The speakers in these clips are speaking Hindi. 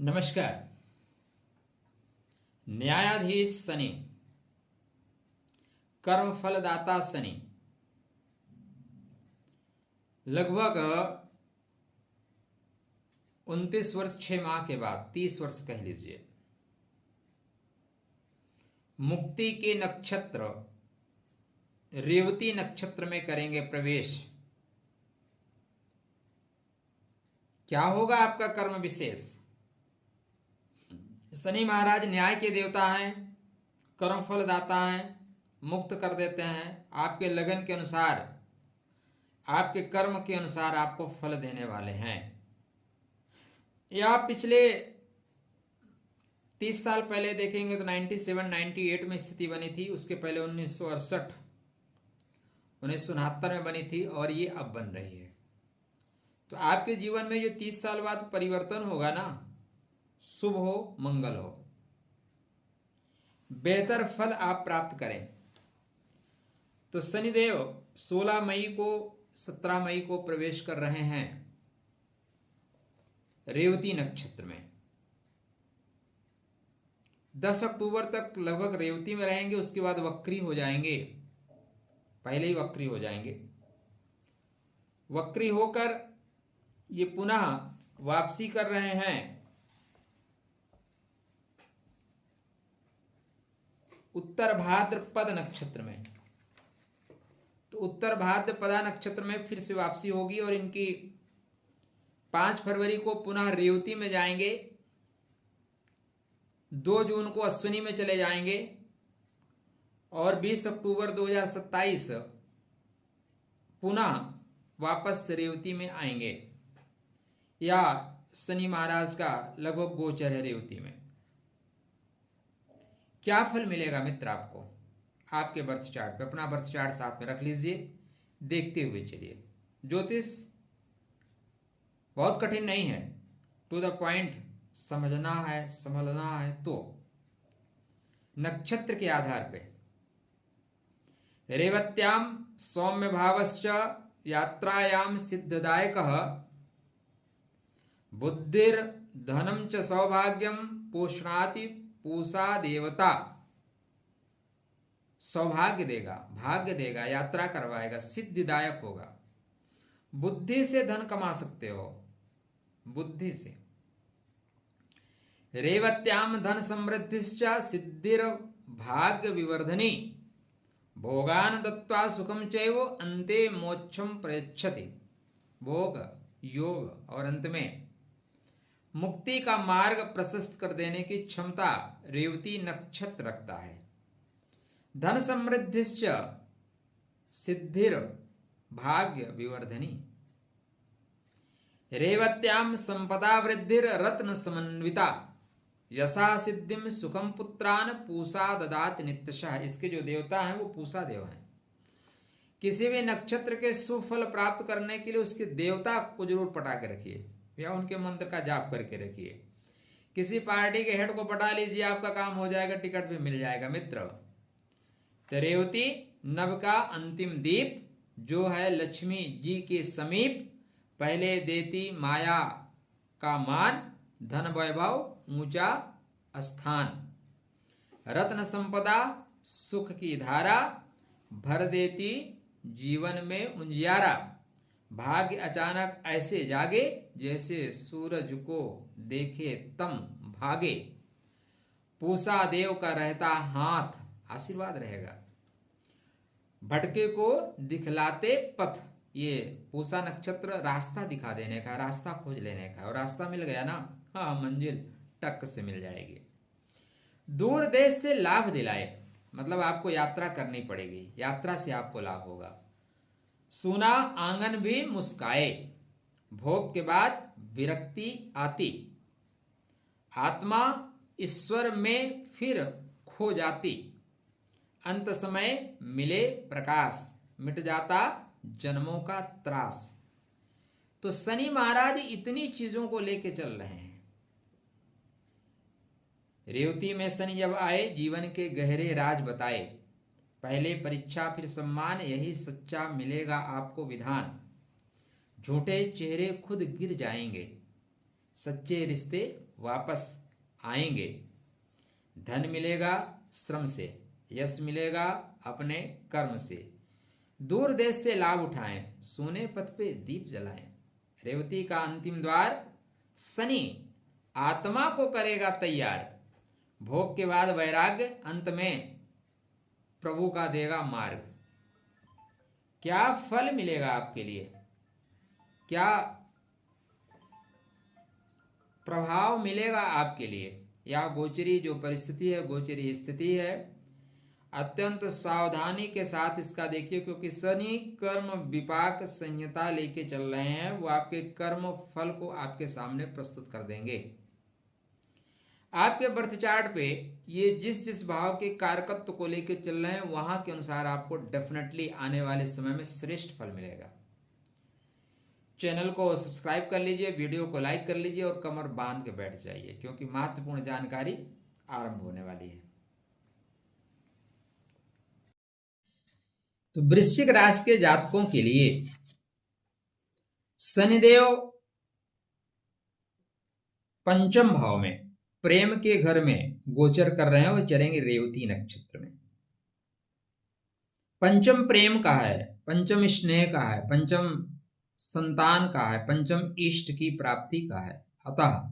नमस्कार। न्यायाधीश शनि, कर्म फलदाता शनि लगभग 29 वर्ष 6 माह के बाद 30 वर्ष कह लीजिए मुक्ति के नक्षत्र रेवती नक्षत्र में करेंगे प्रवेश। क्या होगा आपका कर्म विशेष? शनि महाराज न्याय के देवता हैं, कर्म फलदाता हैं, मुक्त कर देते हैं। आपके लगन के अनुसार, आपके कर्म के अनुसार आपको फल देने वाले हैं। या पिछले 30 साल पहले देखेंगे तो 97-98 में स्थिति बनी थी। उसके पहले 1968 1969 में बनी थी और ये अब बन रही है। तो आपके जीवन में जो 30 साल बाद परिवर्तन होगा ना, शुभ हो, मंगल हो, बेहतर फल आप प्राप्त करें। तो शनिदेव 16 मई को 17 मई को प्रवेश कर रहे हैं रेवती नक्षत्र में। 10 अक्टूबर तक लगभग रेवती में रहेंगे, उसके बाद वक्री हो जाएंगे। पहले ही वक्री हो जाएंगे। वक्री होकर ये पुनः वापसी कर रहे हैं उत्तर भाद्रपद नक्षत्र में। तो उत्तर भाद्रपदा नक्षत्र में फिर से वापसी होगी और इनकी 5 फरवरी को पुनः रेवती में जाएंगे। 2 जून को अश्विनी में चले जाएंगे और 20 अक्टूबर 2027 पुनः वापस रेवती में आएंगे। या शनि महाराज का लगभग गोचर है रेवती में। क्या फल मिलेगा मित्र आपको? आपके बर्थ चार्ट पे अपना बर्थ चार्ट साथ में रख लीजिए, देखते हुए चलिए। ज्योतिष बहुत कठिन नहीं है, टू द पॉइंट समझना है, संभलना है। तो नक्षत्र के आधार पे रेवत्याम सौम्य भावश्च यात्रायाम सिद्धदायकः बुद्धिर धनम च सौभाग्यम पोषणाति पूषा देवता। सौभाग्य देगा, भाग्य देगा, यात्रा करवाएगा, सिद्धिदायक होगा। बुद्धि से धन कमा सकते हो, बुद्धि से। रेवत्याम धन समृद्धिश्च सिद्धिर भाग्य विवर्धनी भोगान दत्वा सुखम चैव अन्ते मोक्षम प्रयच्छति। भोग, योग और अंत में मुक्ति का मार्ग प्रशस्त कर देने की क्षमता रेवती नक्षत्र रखता है। धन समृद्धिश्च सिद्धिर भाग्य विवर्धनी रेवत्याम संपदा वृद्धिर रत्न समन्विता यशा सिद्धिम सुखम पुत्रान पूषा ददात नित्यशः। इसके जो देवता हैं वो पूषा देव हैं। किसी भी नक्षत्र के सुफल प्राप्त करने के लिए उसके देवता को जरूर पटा के रखिए या उनके मंत्र का जाप करके रखिए। किसी पार्टी के हेड को पटा लीजिए, आपका काम हो जाएगा, टिकट भी मिल जाएगा मित्र। तो रेवती नभ का अंतिम दीप जो है लक्ष्मी जी के समीप, पहले देती माया का मान, धन वैभव ऊंचा स्थान, रत्न संपदा सुख की धारा, भर देती जीवन में उजियारा, भाग्य अचानक ऐसे जागे जैसे सूरज को देखे तम भागे, पूषा देव का रहता हाथ, आशीर्वाद रहेगा, भटके को दिखलाते पथ। ये पूषा नक्षत्र रास्ता दिखा देने का, रास्ता खोज लेने का, और रास्ता मिल गया ना, हाँ, मंजिल टक से मिल जाएगी। दूर देश से लाभ दिलाए, मतलब आपको यात्रा करनी पड़ेगी, यात्रा से आपको लाभ होगा। सुना आंगन भी मुस्काए, भोग के बाद विरक्ति आती, आत्मा ईश्वर में फिर खो जाती, अंत समय मिले प्रकाश, मिट जाता जन्मों का त्रास। तो शनि महाराज इतनी चीजों को लेके चल रहे हैं। रेवती में शनि जब आए, जीवन के गहरे राज बताए, पहले परीक्षा फिर सम्मान, यही सच्चा मिलेगा आपको विधान। झूठे चेहरे खुद गिर जाएंगे, सच्चे रिश्ते वापस आएंगे। धन मिलेगा श्रम से, यश मिलेगा अपने कर्म से। दूर देश से लाभ उठाएं, सोने पथ पे दीप जलाएं। रेवती का अंतिम द्वार शनि आत्मा को करेगा तैयार। भोग के बाद वैराग्य, अंत में प्रभु का देगा मार्ग। क्या फल मिलेगा आपके लिए, क्या प्रभाव मिलेगा आपके लिए? यह गोचरी जो परिस्थिति है, गोचरी स्थिति है, अत्यंत सावधानी के साथ इसका देखिए, क्योंकि शनि कर्म विपाक संहिता लेके चल रहे हैं। वो आपके कर्म फल को आपके सामने प्रस्तुत कर देंगे। आपके बर्थ चार्ट पे ये जिस जिस भाव के कारकत्व को लेके चल रहे हैं, वहां के अनुसार आपको डेफिनेटली आने वाले समय में श्रेष्ठ फल मिलेगा। चैनल को सब्सक्राइब कर लीजिए, वीडियो को लाइक कर लीजिए और कमर बांध के बैठ जाइए, क्योंकि महत्वपूर्ण जानकारी आरंभ होने वाली है। तो वृश्चिक राशि के जातकों के लिए शनिदेव पंचम भाव में प्रेम के घर में गोचर कर रहे हैं। वो चलेंगे रेवती नक्षत्र में। पंचम प्रेम का है, पंचम स्नेह का है, पंचम संतान का है, पंचम इष्ट की प्राप्ति का है। अतः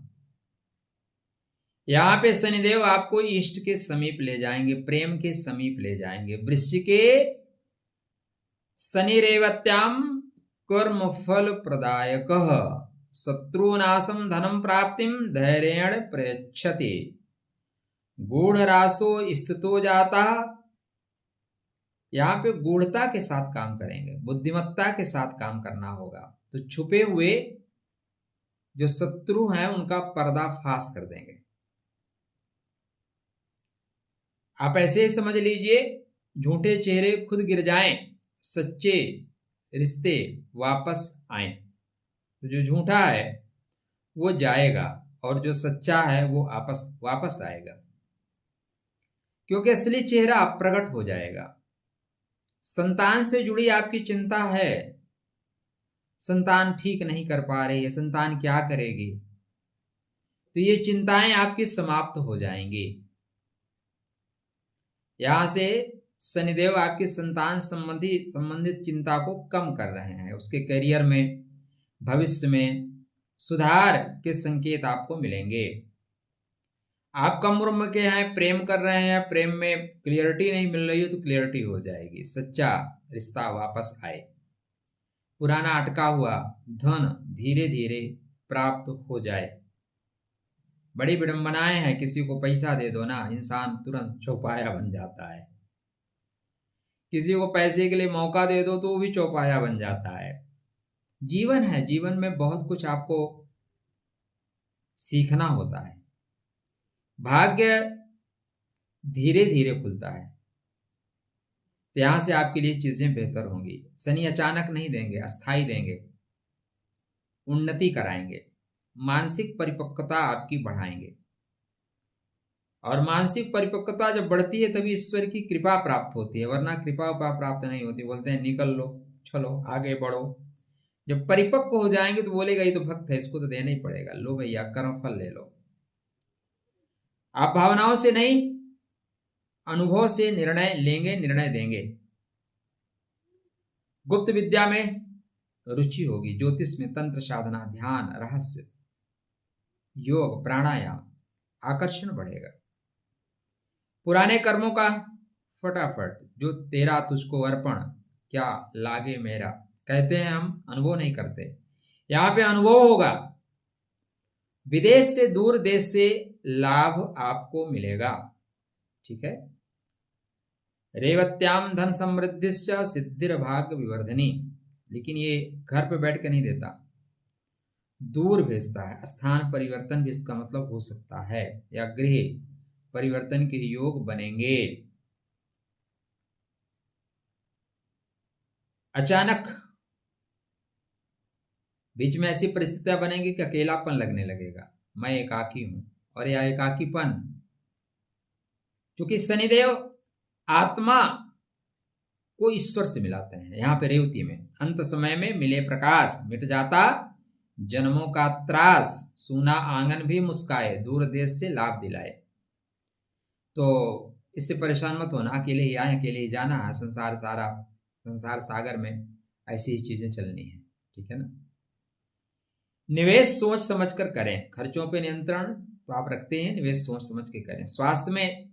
यहां पे शनिदेव आपको इष्ट के समीप ले जाएंगे, प्रेम के समीप ले जाएंगे। वृश्चिके शनि रेवत्याम कर्म फल प्रदायकः शत्रुनाशम धनम प्राप्तिम धैर्येण प्रयच्छति गूढ़रासो स्थितो जाता। यहां पे गूढ़ता के साथ काम करेंगे, बुद्धिमत्ता के साथ काम करना होगा। तो छुपे हुए जो शत्रु हैं उनका पर्दाफाश कर देंगे। आप ऐसे ही समझ लीजिए, झूठे चेहरे खुद गिर जाएं, सच्चे रिश्ते वापस आए। तो जो झूठा है वो जाएगा और जो सच्चा है वो वापस आएगा, क्योंकि असली चेहरा प्रकट हो जाएगा। संतान से जुड़ी आपकी चिंता है, संतान ठीक नहीं कर पा रही है, संतान क्या करेगी, तो ये चिंताएं आपकी समाप्त हो जाएंगी। यहां से शनिदेव आपकी संतान संबंधित चिंता को कम कर रहे हैं। उसके करियर में, भविष्य में सुधार के संकेत आपको मिलेंगे। आप कम उम्र के हैं, प्रेम कर रहे हैं, प्रेम में क्लियरिटी नहीं मिल रही है, तो क्लियरिटी हो जाएगी, सच्चा रिश्ता वापस आए। पुराना अटका हुआ धन धीरे धीरे प्राप्त हो जाए। बड़ी विडंबनाएं हैं, किसी को पैसा दे दो ना, इंसान तुरंत चौपाया बन जाता है। किसी को पैसे के लिए मौका दे दो तो वो भी चौपाया बन जाता है। जीवन है, जीवन में बहुत कुछ आपको सीखना होता है। भाग्य धीरे धीरे खुलता है, तो यहां से आपके लिए चीजें बेहतर होंगी। शनि अचानक नहीं देंगे, अस्थाई देंगे, उन्नति कराएंगे, मानसिक परिपक्वता आपकी बढ़ाएंगे। और मानसिक परिपक्वता जब बढ़ती है तभी ईश्वर की कृपा प्राप्त होती है, वरना कृपा प्राप्त नहीं होती। बोलते हैं निकल लो, चलो आगे बढ़ो। जब परिपक्व हो जाएंगे तो बोलेगा ये तो भक्त है, इसको तो देना ही पड़ेगा, लो भैया कर्म फल ले लो। आप भावनाओं से नहीं, अनुभव से निर्णय लेंगे, निर्णय देंगे। गुप्त विद्या में रुचि होगी, ज्योतिष में, तंत्र साधना, ध्यान, रहस्य, योग, प्राणायाम, आकर्षण बढ़ेगा। पुराने कर्मों का फटाफट, जो तेरा तुझको अर्पण, क्या लागे मेरा, कहते हैं हम, अनुभव नहीं करते। यहां पे अनुभव होगा। विदेश से, दूर देश से लाभ आपको मिलेगा। ठीक है। रेवत्याम धन समृद्धिश्च सिद्धिर भाग्य विवर्धनी। लेकिन ये घर पे बैठ के नहीं देता, दूर भेजता है। स्थान परिवर्तन भी इसका मतलब हो सकता है, या गृह परिवर्तन के योग बनेंगे। अचानक बीच में ऐसी परिस्थितियां बनेंगी कि अकेलापन लगने लगेगा, मैं एकाकी हूं। और यह एकाकीपन, क्योंकि शनिदेव आत्मा को ईश्वर से मिलाते हैं। यहां पे रेवती में अंत समय में मिले प्रकाश, मिट जाता जन्मों का त्रास, सूना आंगन भी मुस्काए, दूर देश से लाभ दिलाए। तो इससे परेशान मत होना, अकेले ही आए अकेले ही जाना है, संसार सागर में ऐसी ही चीजें चलनी है, ठीक है ना। निवेश सोच समझ कर करें, खर्चों पे नियंत्रण तो आप रखते हैं, निवेश सोच समझ के करें। स्वास्थ्य में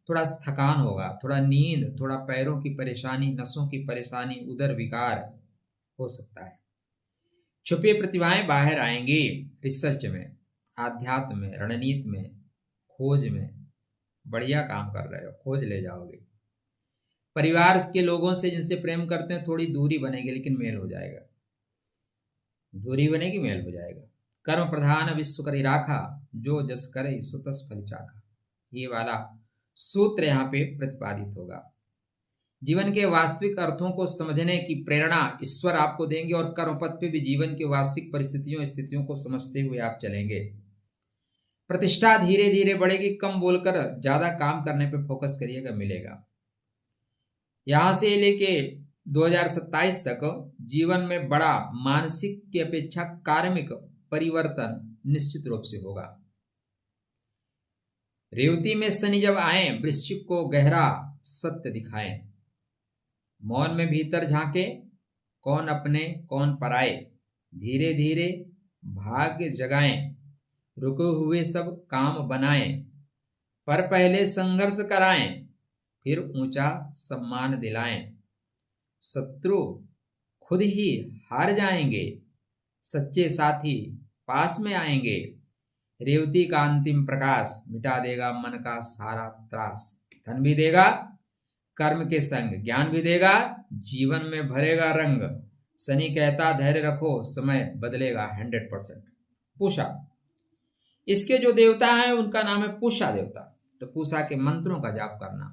थोड़ा थकान होगा, थोड़ा नींद, थोड़ा पैरों की परेशानी, नसों की परेशानी, उदर विकार हो सकता है। छुपी प्रतिभाएं बाहर आएंगी, रिसर्च में, आध्यात्म में, रणनीति में, खोज में बढ़िया काम कर रहे हो, खोज ले जाओगे। परिवार के लोगों से जिनसे प्रेम करते हैं थोड़ी दूरी बनेगी, लेकिन मेल हो जाएगा, दूरी बनेगी मेल हो जाएगा। कर्म प्रधान विश्व करी राखा, जो जस करे सो तस फल चाखा, ये वाला सूत्र यहाँ पे प्रतिपादित होगा। जीवन के वास्तविक अर्थों को समझने की प्रेरणा ईश्वर आपको देंगे और कर्मपथ पे भी जीवन के वास्तविक परिस्थितियों स्थितियों को समझते हुए आप चलेंगे। प्रतिष्ठा धीरे धीरे बढ़ेगी, कम बोलकर ज्यादा काम करने पे फोकस करिएगा, मिलेगा। यहां से लेके 2027 तक जीवन में बड़ा मानसिक की अपेक्षा कार्मिक परिवर्तन निश्चित रूप से होगा। रेवती में शनि जब आए, वृश्चिक को गहरा सत्य दिखाएं, मौन में भीतर झांके, कौन अपने कौन पराए, धीरे धीरे भाग्य जगाएं, रुके हुए सब काम बनाएं, पर पहले संघर्ष कराएं, फिर ऊंचा सम्मान दिलाएं। शत्रु खुद ही हार जाएंगे, सच्चे साथी पास में आएंगे। रेवती का अंतिम प्रकाश मिटा देगा मन का सारा त्रास, धन भी देगा कर्म के संग, ज्ञान भी देगा, जीवन में भरेगा रंग। शनि कहता धैर्य रखो, समय बदलेगा 100%। पूषा, इसके जो देवता हैं उनका नाम है पूषा देवता। तो पूषा के मंत्रों का जाप करना।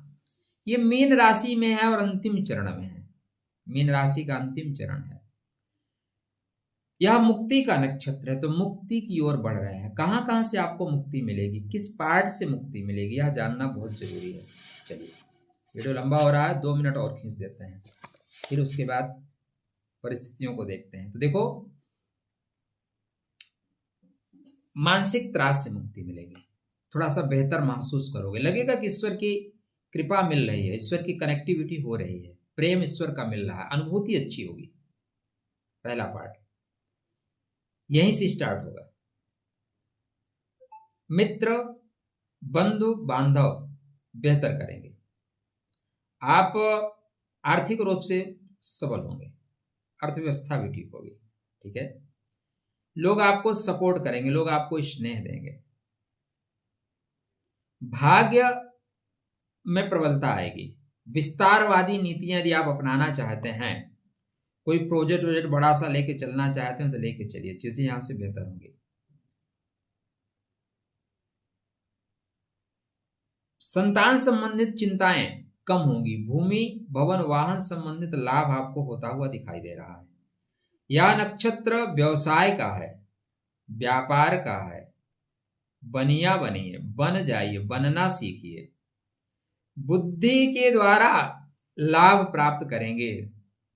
ये मीन राशि में है और अंतिम चरण में है, मीन राशि का अंतिम चरण है। यह मुक्ति का नक्षत्र है, तो मुक्ति की ओर बढ़ रहे हैं। कहां कहां से आपको मुक्ति मिलेगी, किस पार्ट से मुक्ति मिलेगी, यह जानना बहुत जरूरी है। चलिए, वीडियो लंबा हो रहा है, 2 मिनट और खींच देते हैं, फिर उसके बाद परिस्थितियों को देखते हैं। तो देखो, मानसिक त्रास से मुक्ति मिलेगी, थोड़ा सा बेहतर महसूस करोगे, लगेगा कि ईश्वर की कृपा मिल रही है, ईश्वर की कनेक्टिविटी हो रही है, प्रेम ईश्वर का मिल रहा है, अनुभूति अच्छी होगी। पहला पार्ट यहीं से स्टार्ट होगा। मित्र बंधु बांधव बेहतर करेंगे, आप आर्थिक रूप से सबल होंगे, अर्थव्यवस्था भी ठीक होगी, ठीक है। लोग आपको सपोर्ट करेंगे, लोग आपको स्नेह देंगे। भाग्य में प्रबलता आएगी। विस्तारवादी नीतियां यदि आप अपनाना चाहते हैं, कोई प्रोजेक्ट बड़ा सा लेके चलना चाहते हैं तो लेके चलिए, चीजें यहां से बेहतर होंगी। संतान संबंधित चिंताएं कम होंगी। भूमि भवन वाहन संबंधित लाभ आपको होता हुआ दिखाई दे रहा है। यह नक्षत्र व्यवसाय का है, व्यापार का है। बनिया बनिए, बन जाइए, बनना सीखिए। बुद्धि के द्वारा लाभ प्राप्त करेंगे।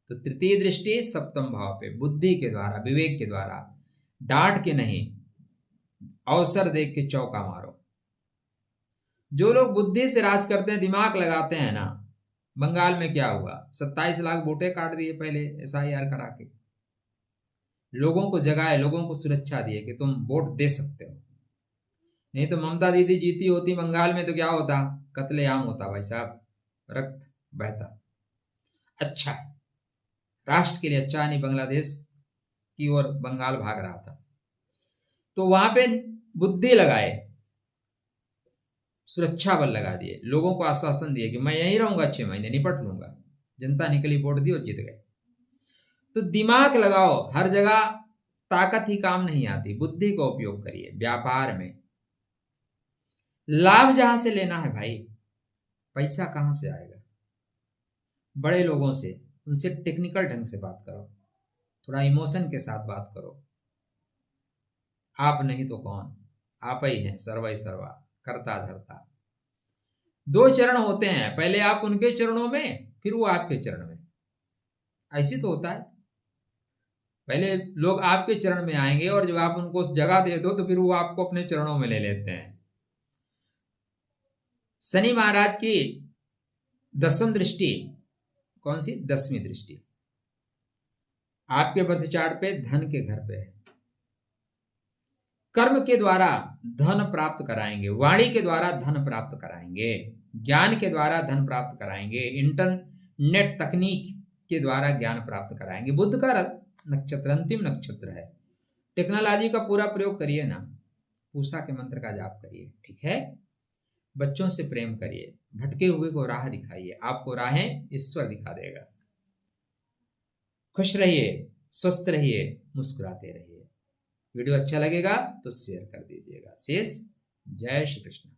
तो तृतीय दृष्टि सप्तम भाव पे, बुद्धि के द्वारा, विवेक के द्वारा, डांट के नहीं, अवसर देख के चौका मारो। जो लोग बुद्धि से राज करते हैं, दिमाग लगाते हैं ना, बंगाल में क्या हुआ, 27 लाख वोटें काट दिए पहले SIR करा के, लोगों को जगाए, लोगों को सुरक्षा दिए कि तुम वोट दे सकते हो। नहीं तो ममता दीदी जीती होती बंगाल में तो क्या होता, कत्लेआम होता भाई साहब, रक्त बहता। अच्छा, राष्ट्र के लिए अच्छा नहीं, बांग्लादेश की ओर बंगाल भाग रहा था। तो वहां पे बुद्धि लगाए, सुरक्षा बल लगा दिए, लोगों को आश्वासन दिए कि मैं यहीं रहूंगा, 6 महीने निपट लूंगा। जनता निकली, वोट दी और जीत गए। तो दिमाग लगाओ, हर जगह ताकत ही काम नहीं आती, बुद्धि का उपयोग करिए। व्यापार में लाभ जहां से लेना है भाई, पैसा कहां से आएगा, बड़े लोगों से, उनसे टेक्निकल ढंग से बात करो, थोड़ा इमोशन के साथ बात करो। आप नहीं तो कौन, आप ही हैं सर्वै सर्वा, करता धरता। 2 चरण होते हैं, पहले आप उनके चरणों में, फिर वो आपके चरण में। ऐसी तो होता है। पहले लोग आपके चरण में आएंगे और जब आप उनको जगह दे दो तो फिर वो आपको अपने चरणों में ले लेते हैं। शनि महाराज की 10वीं दृष्टि, कौन सी? 10वीं दृष्टि आपके बर्थ चार्ट पे धन के घर पे है। कर्म के द्वारा धन प्राप्त कराएंगे, वाणी के द्वारा धन प्राप्त कराएंगे, ज्ञान के द्वारा धन प्राप्त कराएंगे, इंटरनेट तकनीक के द्वारा ज्ञान प्राप्त कराएंगे। बुध का नक्षत्र अंतिम नक्षत्र है। टेक्नोलॉजी का पूरा प्रयोग करिए ना, पूषा के मंत्र का जाप करिए, ठीक है। बच्चों से प्रेम करिए, भटके हुए को राह दिखाइए, आपको राहें ईश्वर दिखा देगा। खुश रहिए, स्वस्थ रहिए, मुस्कुराते रहिए। वीडियो अच्छा लगेगा तो शेयर कर दीजिएगा। शेष जय श्री कृष्ण।